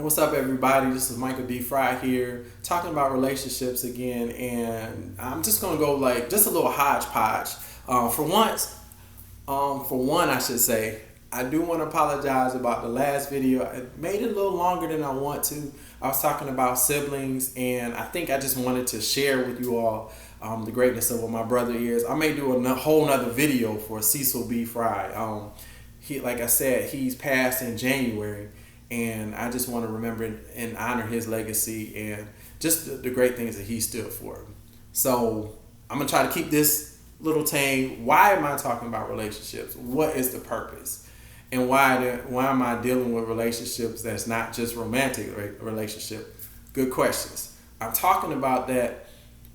What's up, everybody? This is Michael D. Fry here, talking about relationships again, and I'm just gonna go like just a little hodgepodge. For once, for one, I should say, I do want to apologize about the last video. I made it a little longer than I want to. I was talking about siblings, and I think I just wanted to share with you all the greatness of what my brother is. I may do a whole nother video for Cecil B. Fry. Like I said, he's passed in January, and I just want to remember and honor his legacy and just the great things that he stood for. So I'm gonna try to keep this little tame. Why am I talking about relationships? What is the purpose? And why am I dealing with relationships that's not just romantic relationship? Good questions. I'm talking about that.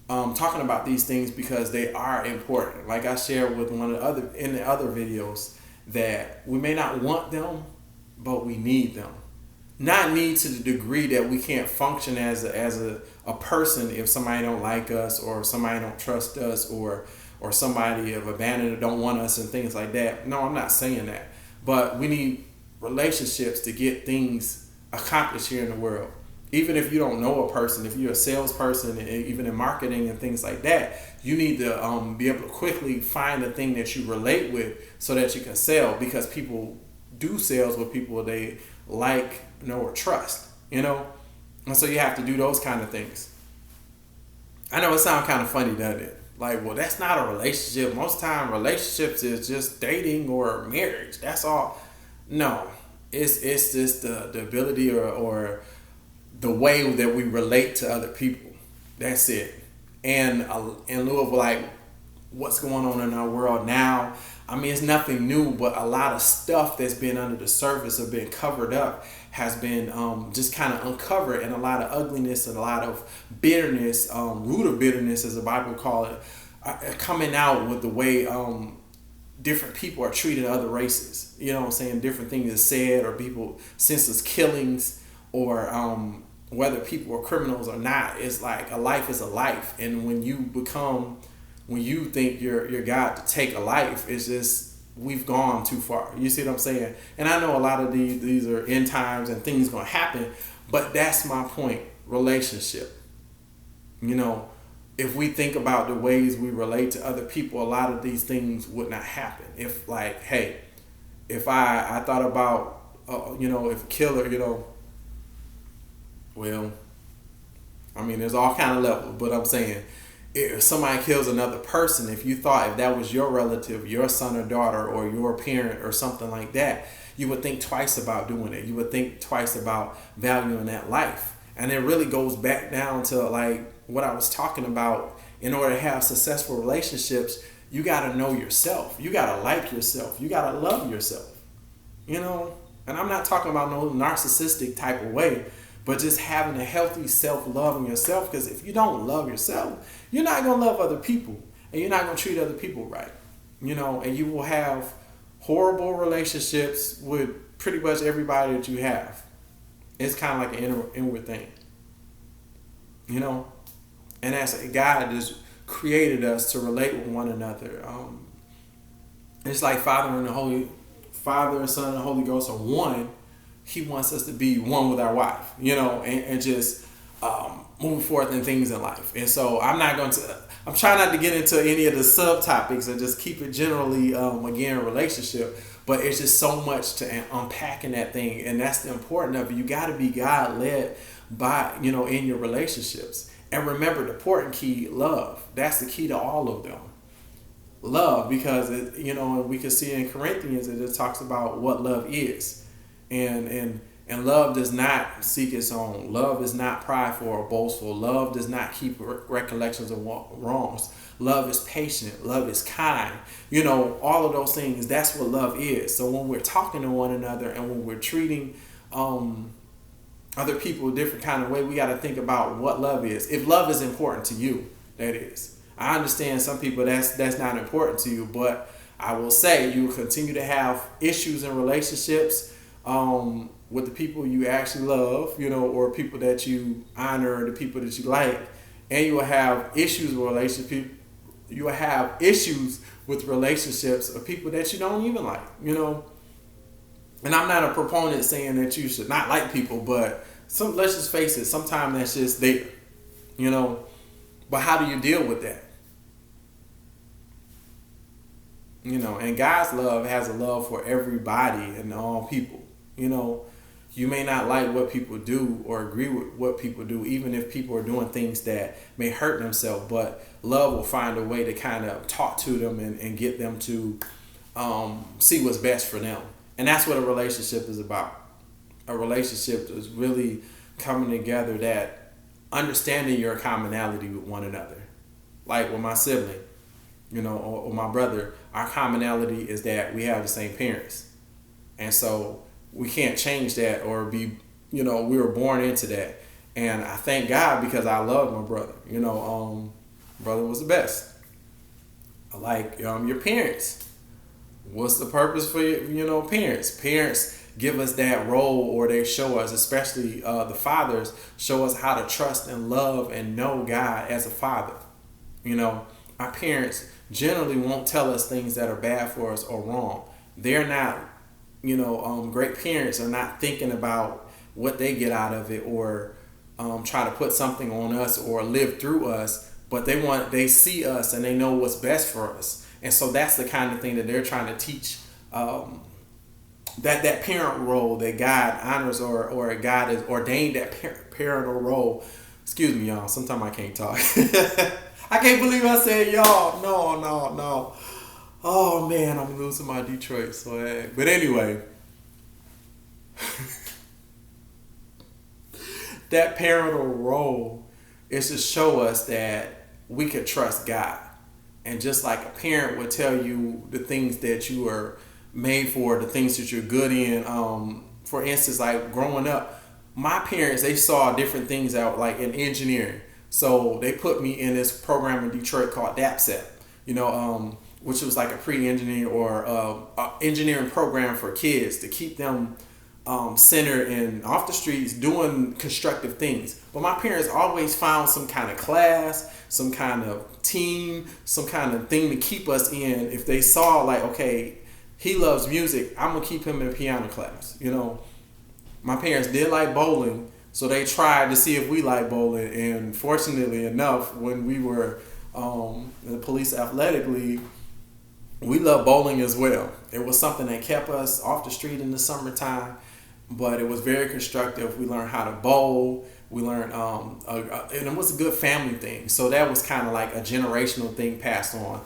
Talking about these things because they are important. Like I shared with one of the other videos, that we may not want them, but we need them. Not need to the degree that we can't function as a person if somebody don't like us, or somebody don't trust us, or somebody have abandoned or don't want us and things like that. No, I'm not saying that. But we need relationships to get things accomplished here in the world. Even if you don't know a person, if you're a salesperson, even in marketing and things like that, you need to be able to quickly find the thing that you relate with so that you can sell, because people do sales with people they like, know, or trust, And so you have to do those kind of things. I know it sounds kind of funny, doesn't it? Like, well, that's not a relationship. Most time relationships is just dating or marriage. That's all. No, it's just the ability or the way that we relate to other people. That's it. And in lieu of like what's going on in our world now, I mean, it's nothing new, but a lot of stuff that's been under the surface or been covered up has been just kind of uncovered, and a lot of ugliness and a lot of bitterness, root of bitterness, as the Bible calls it, coming out with the way different people are treating other races. You know what I'm saying? Different things are said, or people senseless killings, or whether people are criminals or not. It's like a life is a life, and when you think you're God to take a life, it's just we've gone too far. You see what I'm saying? And I know a lot of these are end times and things gonna happen, but that's my point. Relationship. If we think about the ways we relate to other people, a lot of these things would not happen. If like, hey, if I thought about, if a killer, well, I mean, there's all kind of levels, but I'm saying, if somebody kills another person, if that was your relative, your son or daughter, or your parent or something like that, you would think twice about doing it. You would think twice about valuing that life. And it really goes back down to like what I was talking about. In order to have successful relationships, you got to know yourself. You got to like yourself. You got to love yourself. And I'm not talking about no narcissistic type of way, but just having a healthy self-love in yourself. Because if you don't love yourself, you're not going to love other people. And you're not going to treat other people right. And you will have horrible relationships with pretty much everybody that you have. It's kind of like an inward thing. And as God just created us to relate with one another. It's like Father, Son, and the Holy Ghost are one. He wants us to be one with our wife, and just move forth in things in life. And so I'm trying not to get into any of the subtopics and just keep it generally, again, relationship. But it's just so much to unpack in that thing. And that's the important of it. You got to be God led by, in your relationships. And remember the important key, love. That's the key to all of them. Love, because, we can see in Corinthians that it talks about what love is. And love does not seek its own. Love is not prideful or boastful. Love does not keep recollections of wrongs. Love is patient. Love is kind. All of those things, that's what love is. So when we're talking to one another and when we're treating other people a different kind of way, we got to think about what love is. If love is important to you, that is. I understand some people that's not important to you, but I will say you will continue to have issues in relationships with the people you actually love, or people that you honor, or the people that you like, and you will have issues with relationships. You will have issues with relationships of people that you don't even like, And I'm not a proponent saying that you should not like people, but let's just face it, sometimes that's just there, you know. But how do you deal with that? You know, and God's love has a love for everybody and all people. You know, you may not like what people do or agree with what people do, even if people are doing things that may hurt themselves, but love will find a way to kind of talk to them and get them to see what's best for them. And that's what a relationship is about. A relationship is really coming together, that understanding your commonality with one another. Like with my sibling, you know, or my brother, our commonality is that we have the same parents. And so we can't change that or be, you know, we were born into that. And I thank God because I love my brother. You know, brother was the best. I like your parents. What's the purpose for your parents? Parents give us that role, or they show us, especially the fathers, show us how to trust and love and know God as a father. You know, our parents generally won't tell us things that are bad for us or wrong. They're not, great parents are not thinking about what they get out of it, or try to put something on us or live through us, but they see us and they know what's best for us. And so that's the kind of thing that they're trying to teach, that parent role that God honors, or God has ordained that parental role. Excuse me, y'all. Sometimes I can't talk. I can't believe I said y'all. No. Oh man, I'm losing my Detroit swag. But anyway, that parental role is to show us that we can trust God. And just like a parent would tell you the things that you are made for, the things that you're good in. For instance, like growing up, my parents, they saw different things out, like in engineering. So they put me in this program in Detroit called DAPSEP, which was like a pre-engineering or engineering program for kids to keep them centered and off the streets doing constructive things. But my parents always found some kind of class, some kind of team, some kind of thing to keep us in. If they saw like, okay, he loves music, I'm gonna keep him in a piano class. My parents did like bowling, so they tried to see if we like bowling. And fortunately enough, when we were in the police athletic league, we loved bowling as well. It was something that kept us off the street in the summertime, but it was very constructive. We learned how to bowl. We learned, and it was a good family thing. So that was kind of like a generational thing passed on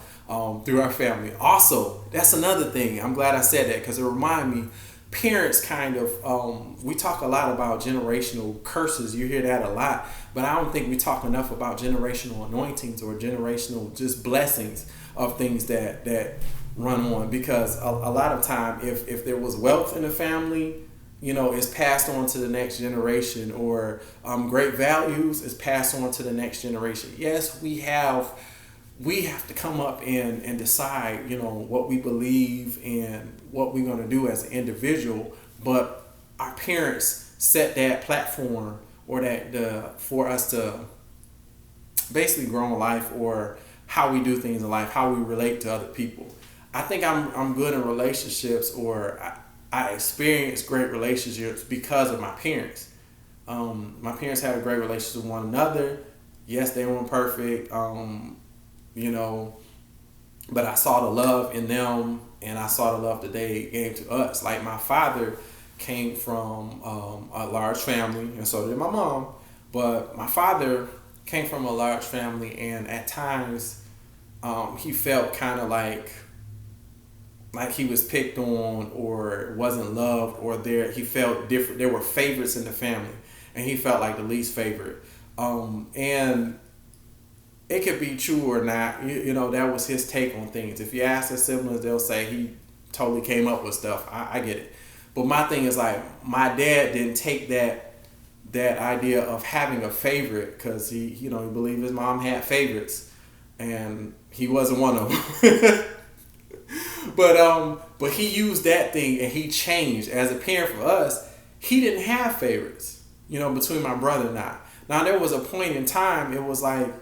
through our family. Also, that's another thing. I'm glad I said that because it reminded me, parents kind of, we talk a lot about generational curses. You hear that a lot, but I don't think we talk enough about generational anointings or generational just blessings of things that run on. Because a lot of time, if there was wealth in the family, it's passed on to the next generation, or great values is passed on to the next generation. Yes, we have to come up and decide, what we believe and what we're going to do as an individual. But our parents set that platform, or for us to basically grow in life, or how we do things in life, how we relate to other people. I think I'm good in relationships, or I experienced great relationships because of my parents. My parents had a great relationship with one another. Yes, they weren't perfect, but I saw the love in them, and I saw the love that they gave to us. Like my father came from a large family, and so did my mom. But my father came from a large family, and at times he felt kind of like he was picked on, or wasn't loved, or he felt different. There were favorites in the family, and he felt like the least favorite. And it could be true or not. That was his take on things. If you ask his siblings, they'll say he totally came up with stuff. I get it. But my thing is, like, my dad didn't take that idea of having a favorite, because he believed his mom had favorites, and he wasn't one of them. But he used that thing, and he changed. As a parent for us, he didn't have favorites, between my brother and I. Now, there was a point in time, it was like,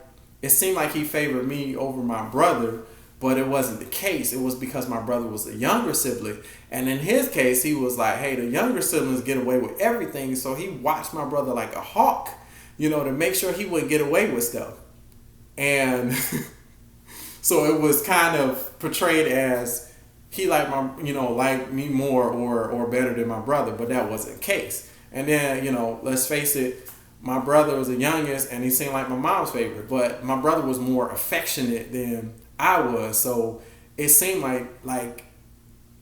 it seemed like he favored me over my brother, But it wasn't the case. It was because my brother was a younger sibling. And in his case, he was like, hey, the younger siblings get away with everything. So he watched my brother like a hawk, to make sure he wouldn't get away with stuff. And so it was kind of portrayed as he liked liked me more or better than my brother, but that wasn't the case. And then, let's face it, my brother was the youngest and he seemed like my mom's favorite, but my brother was more affectionate than I was. So it seemed like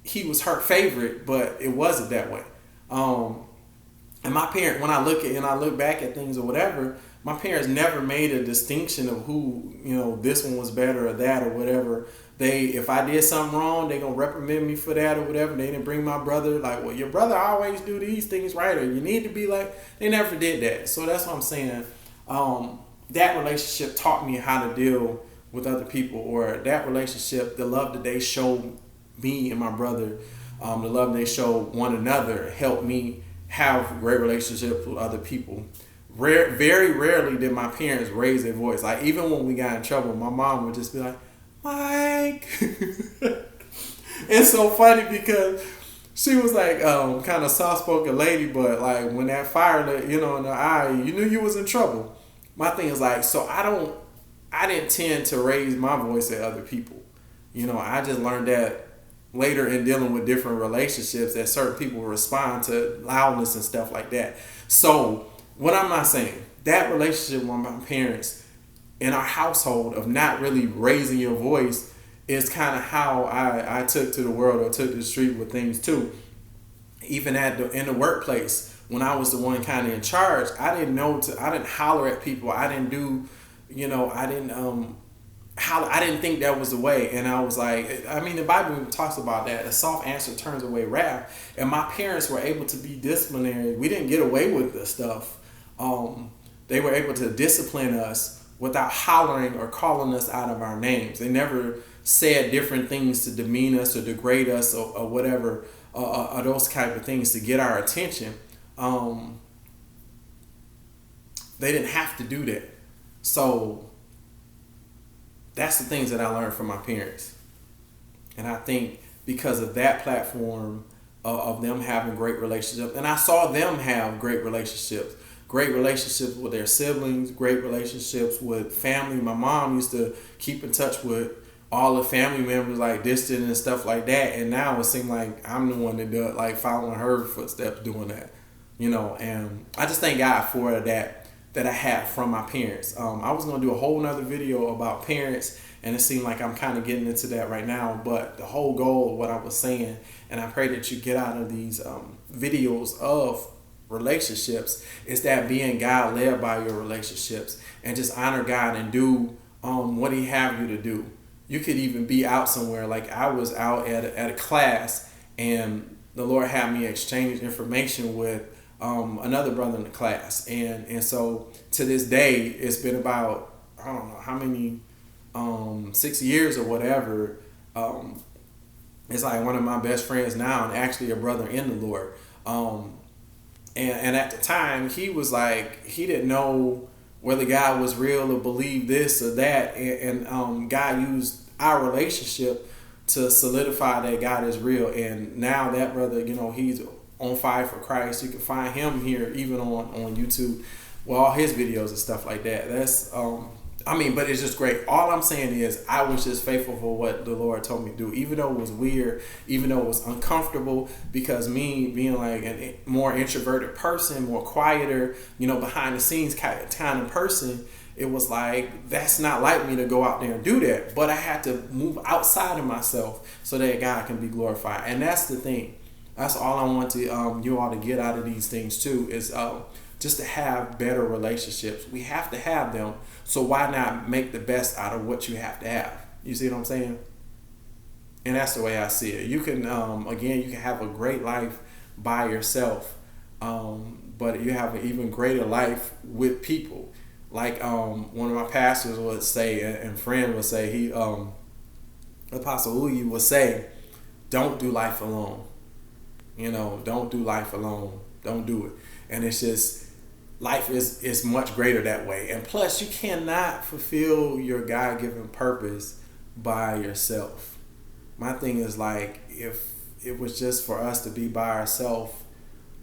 he was her favorite, but it wasn't that way. And my parent, when I look back at things or whatever, my parents never made a distinction of who, this one was better or that or whatever. If I did something wrong, they gonna reprimand me for that or whatever. They didn't bring my brother like, well, your brother always do these things right, or you need to be like. They never did that. So that's what I'm saying. That relationship taught me how to deal with other people, or that relationship, the love that they showed me and my brother, the love they showed one another, helped me have great relationships with other people. Very rarely did my parents raise their voice. Like, even when we got in trouble, my mom would just be like, Mike. It's so funny because she was like kind of soft-spoken lady, but like when that fire lit, in the eye, you knew you was in trouble. My thing is like, so I didn't tend to raise my voice at other people. I just learned that later in dealing with different relationships, that certain people respond to loudness and stuff like that. So what am I saying? That relationship with my parents in our household of not really raising your voice is kind of how I took to the world or took to the street with things too. Even in the workplace, when I was the one kind of in charge, I didn't holler at people. I didn't do, I didn't holler. I didn't think that was the way. And I was like, the Bible talks about that. A soft answer turns away wrath. And my parents were able to be disciplinary. We didn't get away with this stuff. They were able to discipline us without hollering or calling us out of our names. They never said different things to demean us or degrade us or whatever, or those type of things to get our attention. They didn't have to do that. So that's the things that I learned from my parents. And I think because of that platform of them having great relationships, and I saw them have great relationships with their siblings, great relationships with family. My mom used to keep in touch with all the family members, like distant and stuff like that. And now it seems like I'm the one that does, like, following her footsteps doing that, and I just thank God for that I had from my parents. I was going to do a whole nother video about parents, and it seemed like I'm kind of getting into that right now. But the whole goal of what I was saying, and I pray that you get out of these videos of relationships, is that being God led by your relationships, and just honor God and do what He have you to do. You could even be out somewhere. Like, I was out at a class, and the Lord had me exchange information with another brother in the class, and so to this day, it's been about, I don't know how many 6 years or whatever. It's like one of my best friends now, and actually a brother in the Lord. And at the time, he was like, he didn't know whether God was real or believe this or that, and God used our relationship to solidify that God is real. And now that brother, he's on fire for Christ. You can find him here even on YouTube with all his videos and stuff like that. That's but it's just great. All I'm saying is I was just faithful for what the Lord told me to do, even though it was weird, even though it was uncomfortable, because me being like a more introverted person, more quieter, behind the scenes kind of person, it was like, that's not like me to go out there and do that. But I had to move outside of myself so that God can be glorified. And that's the thing. That's all I want to you all to get out of these things too, is just to have better relationships. We have to have them. So why not make the best out of what you have to have? You see what I'm saying? And that's the way I see it. You can, you can have a great life by yourself, but you have an even greater life with people. Like one of my pastors would say, and friend would say, Apostle Uyi would say, don't do life alone. Don't do life alone. Don't do it. And it's just, life is much greater that way. And plus, you cannot fulfill your God-given purpose by yourself. My thing is like, if it was just for us to be by ourselves,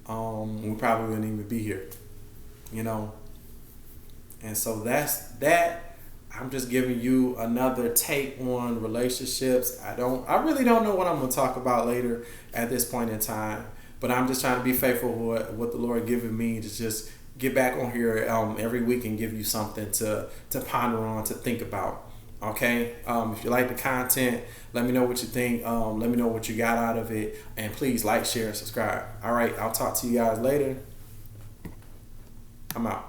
we probably wouldn't even be here, you know. And so that's that. I'm just giving you another take on relationships. I really don't know what I'm gonna talk about later at this point in time, but I'm just trying to be faithful with what the Lord given me to just get back on here every week and give you something to ponder on, to think about. Okay, if you like the content, let me know what you think. Let me know what you got out of it, and please like, share, and subscribe. All right, I'll talk to you guys later. I'm out.